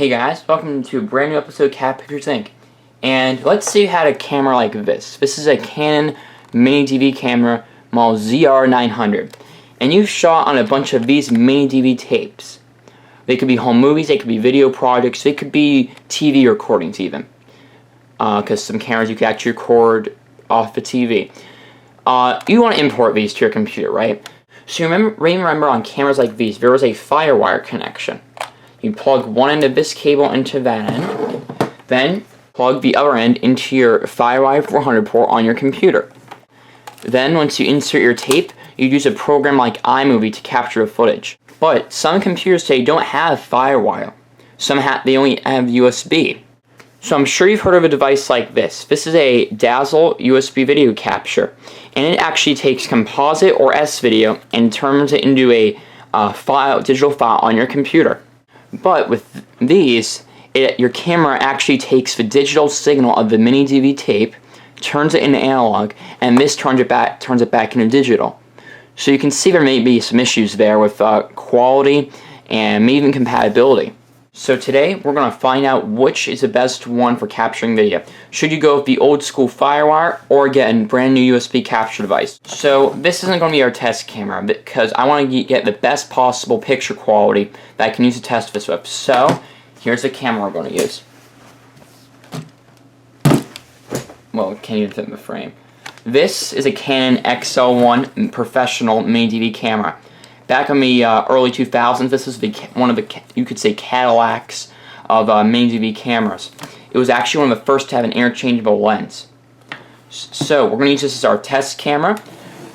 Hey guys, welcome to a brand new episode of Cat Pictures Inc. And let's say you had a camera like this. This is a Canon MiniDV camera model ZR900. And you shot on a bunch of these MiniDV tapes. They could be home movies, they could be video projects, they could be TV recordings even. Because some cameras you could actually record off the TV. You want to import these to your computer, right? So remember on cameras like these, there was a Firewire connection. You plug one end of this cable into that end, then plug the other end into your Firewire 400 port on your computer. Then once you insert your tape, you use a program like iMovie to capture the footage. But some computers today don't have Firewire. They only have USB. So I'm sure you've heard of a device like this. This is a Dazzle USB video capture. And it actually takes composite or S-video and turns it into a digital file on your computer. But with these, your camera actually takes the digital signal of the MiniDV tape, turns it into analog, and this turns it back into digital. So you can see there may be some issues there with quality and maybe even compatibility. So today we're going to find out which is the best one for capturing video. Should you go with the old school Firewire or get a brand new USB capture device? So this isn't going to be our test camera because I want to get the best possible picture quality that I can use to test this with. So here's the camera we're going to use. Well, it can't even fit in the frame. This is a Canon XL1 professional MiniDV camera. Back in the early 2000s, this is one of the, you could say, Cadillacs of MiniDV cameras. It was actually one of the first to have an interchangeable lens. So we're going to use this as our test camera.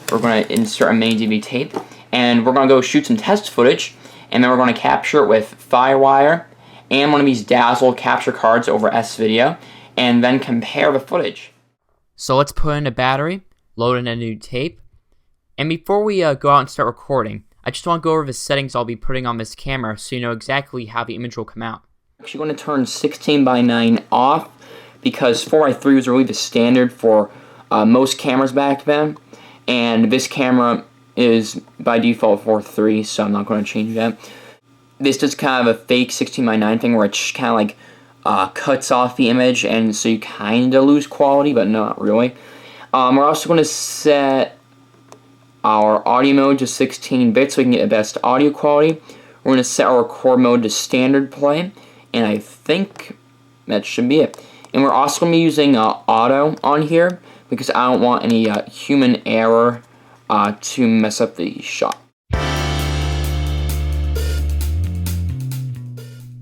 We're going to insert a MiniDV tape, and we're going to go shoot some test footage, and then we're going to capture it with Firewire and one of these Dazzle capture cards over S-video, and then compare the footage. So let's put in a battery, load in a new tape, and before we go out and start recording, I just want to go over the settings I'll be putting on this camera so you know exactly how the image will come out. I'm actually going to turn 16:9 off because 4:3 was really the standard for most cameras back then, and this camera is by default 4:3, so I'm not going to change that. This is kind of a fake 16:9 thing where it just kind of like cuts off the image, and so you kind of lose quality, but not really. We're also going to set our audio mode to 16 bits so we can get the best audio quality. We're going to set our record mode to standard play, and I think that should be it. And we're also going to be using auto on here because I don't want any human error to mess up the shot.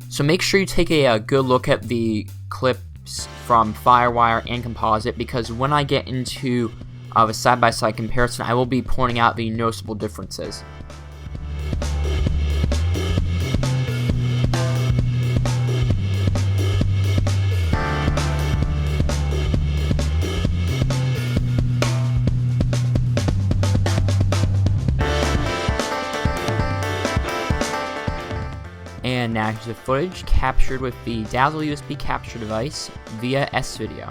So make sure you take a good look at the clips from Firewire and Composite, because when I get into the side-by-side comparison, I will be pointing out the noticeable differences. And now here's the footage captured with the Dazzle USB capture device via S-video.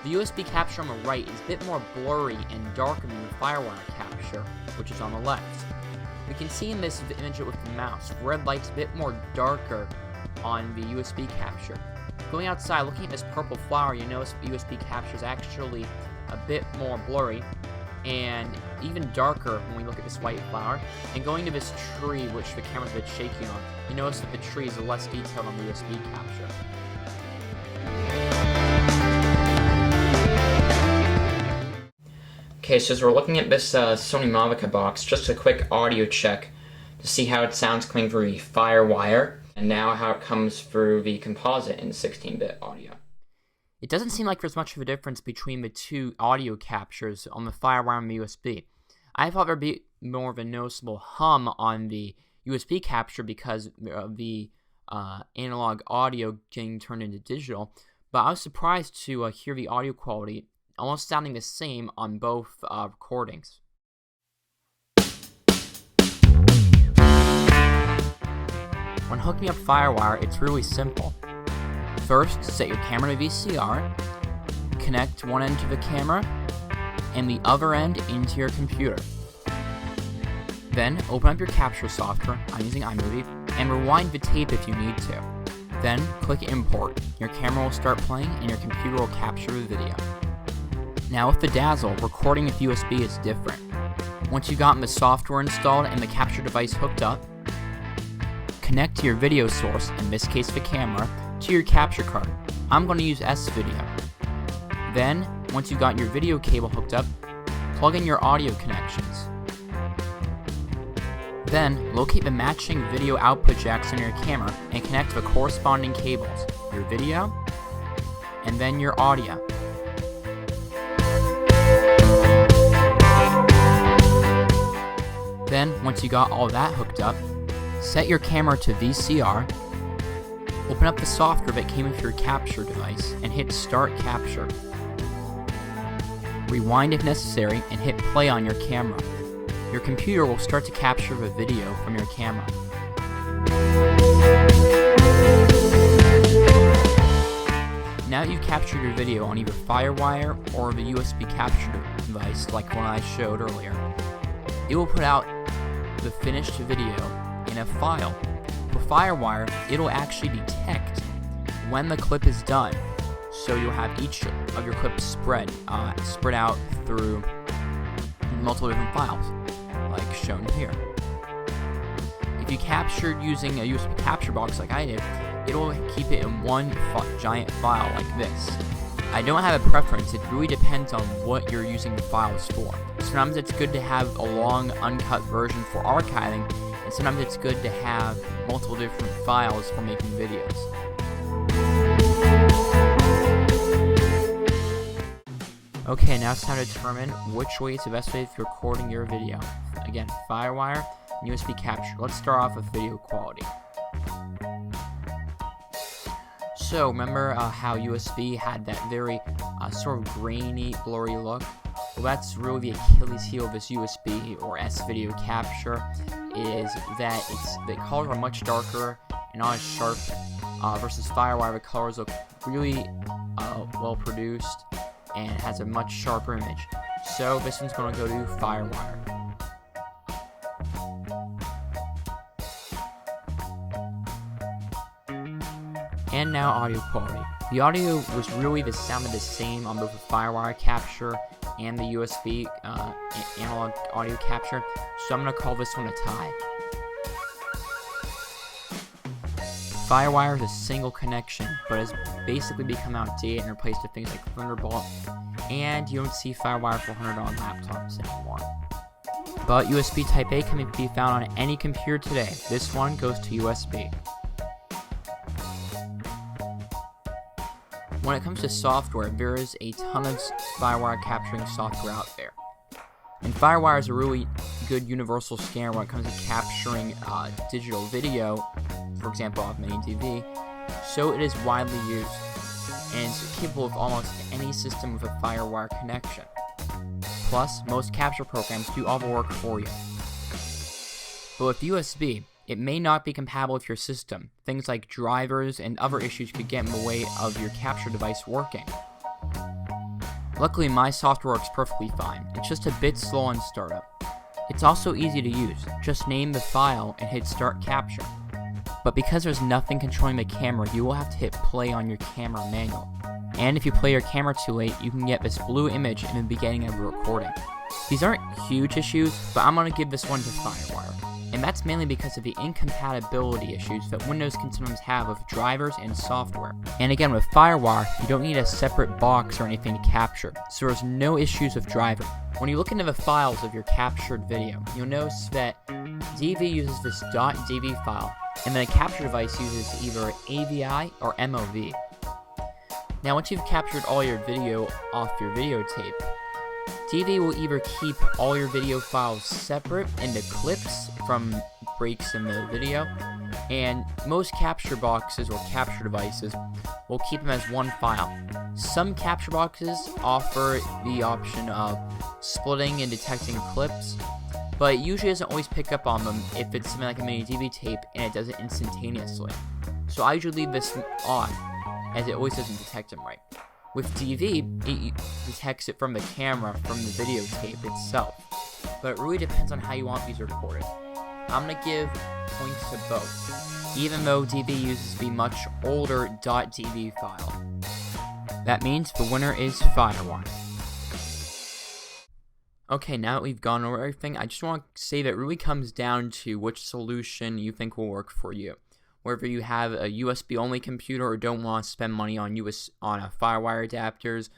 The USB capture on the right is a bit more blurry and darker than the Firewire capture, which is on the left. We can see in this image with the mouse, red light's a bit more darker on the USB capture. Going outside, looking at this purple flower, you notice the USB capture is actually a bit more blurry and even darker when we look at this white flower. And going to this tree, which the camera's a bit shaky on, you notice that the tree is less detailed on the USB capture. Okay, so as we're looking at this Sony Mavica box, just a quick audio check to see how it sounds coming through the Firewire, and now how it comes through the composite in 16-bit audio. It doesn't seem like there's much of a difference between the two audio captures on the Firewire and the USB. I thought there'd be more of a noticeable hum on the USB capture because of the analog audio getting turned into digital, but I was surprised to hear the audio quality almost sounding the same on both recordings. When hooking up Firewire, it's really simple. First, set your camera to VCR, connect one end to the camera, and the other end into your computer. Then, open up your capture software, I'm using iMovie, and rewind the tape if you need to. Then, click Import. Your camera will start playing, and your computer will capture the video. Now with the Dazzle, recording with USB is different. Once you've gotten the software installed and the capture device hooked up, connect to your video source, in this case the camera, to your capture card. I'm going to use S-Video. Then, once you've got your video cable hooked up, plug in your audio connections. Then, locate the matching video output jacks on your camera and connect the corresponding cables, your video, and then your audio. Then, once you got all that hooked up, set your camera to VCR, open up the software that came with your capture device, and hit Start Capture. Rewind if necessary, and hit play on your camera. Your computer will start to capture the video from your camera. Now that you've captured your video on either Firewire or the USB capture device like one I showed earlier, it will put out the finished video in a file. For Firewire, it'll actually detect when the clip is done, so you'll have each of your clips spread out through multiple different files, like shown here. If you captured using a USB capture box like I did, it'll keep it in one giant file like this. I don't have a preference, it really depends on what you're using the files for. Sometimes it's good to have a long uncut version for archiving, and sometimes it's good to have multiple different files for making videos. Okay, now it's time to determine which way is the best way for recording your video. Again, Firewire and USB capture. Let's start off with video quality. So, remember how USB had that very sort of grainy, blurry look? Well, that's really the Achilles heel of this USB or S-Video capture, is that the colors are much darker and not as sharp, versus Firewire, the colors look really well produced and it has a much sharper image. So this one's going to go to Firewire. And now audio quality. The audio sounded the same on both the Firewire capture and the USB analog audio capture, so I'm going to call this one a tie. Firewire is a single connection, but has basically become outdated and replaced with things like Thunderbolt, and you don't see Firewire 400 on laptops anymore. But USB Type-A can be found on any computer today. This one goes to USB. When it comes to software, there is a ton of Firewire capturing software out there. And Firewire is a really good universal scanner when it comes to capturing digital video, for example, of MiniDV, so it is widely used, and it's capable of almost any system with a Firewire connection. Plus, most capture programs do all the work for you. But with USB, it may not be compatible with your system. Things like drivers and other issues could get in the way of your capture device working. Luckily, my software works perfectly fine. It's just a bit slow on startup. It's also easy to use. Just name the file and hit Start Capture. But because there's nothing controlling the camera, you will have to hit play on your camera manual. And if you play your camera too late, you can get this blue image in the beginning of the recording. These aren't huge issues, but I'm going to give this one to Firewire. And that's mainly because of the incompatibility issues that Windows can sometimes have with drivers and software. And again, with Firewire, you don't need a separate box or anything to capture, so there's no issues with driver. When you look into the files of your captured video, you'll notice that DV uses this .dv file, and then a capture device uses either AVI or MOV. Now once you've captured all your video off your videotape, DV will either keep all your video files separate into clips from breaks in the video, and most capture boxes or capture devices will keep them as one file. Some capture boxes offer the option of splitting and detecting clips, but it usually doesn't always pick up on them if it's something like a MiniDV tape and it does it instantaneously. So I usually leave this on, as it always doesn't detect them right. With DV, it detects it from the camera, from the videotape itself. But it really depends on how you want these recorded. I'm going to give points to both, even though DV uses the much older .dv file. That means the winner is Firewire. Okay, now that we've gone over everything, I just want to say that it really comes down to which solution you think will work for you. Whether you have a USB-only computer or don't want to spend money on Firewire adapters,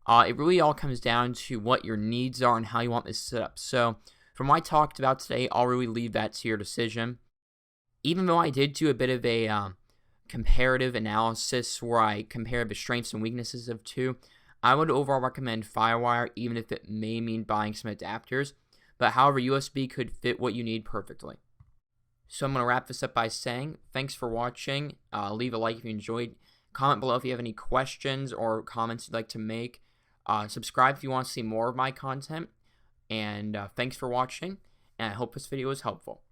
it really all comes down to what your needs are and how you want this set up. So, from what I talked about today, I'll really leave that to your decision. Even though I did do a bit of a comparative analysis where I compared the strengths and weaknesses of two, I would overall recommend Firewire, even if it may mean buying some adapters. But however, USB could fit what you need perfectly. So I'm going to wrap this up by saying, thanks for watching. Leave a like if you enjoyed. Comment below if you have any questions or comments you'd like to make. Subscribe if you want to see more of my content. And thanks for watching. And I hope this video was helpful.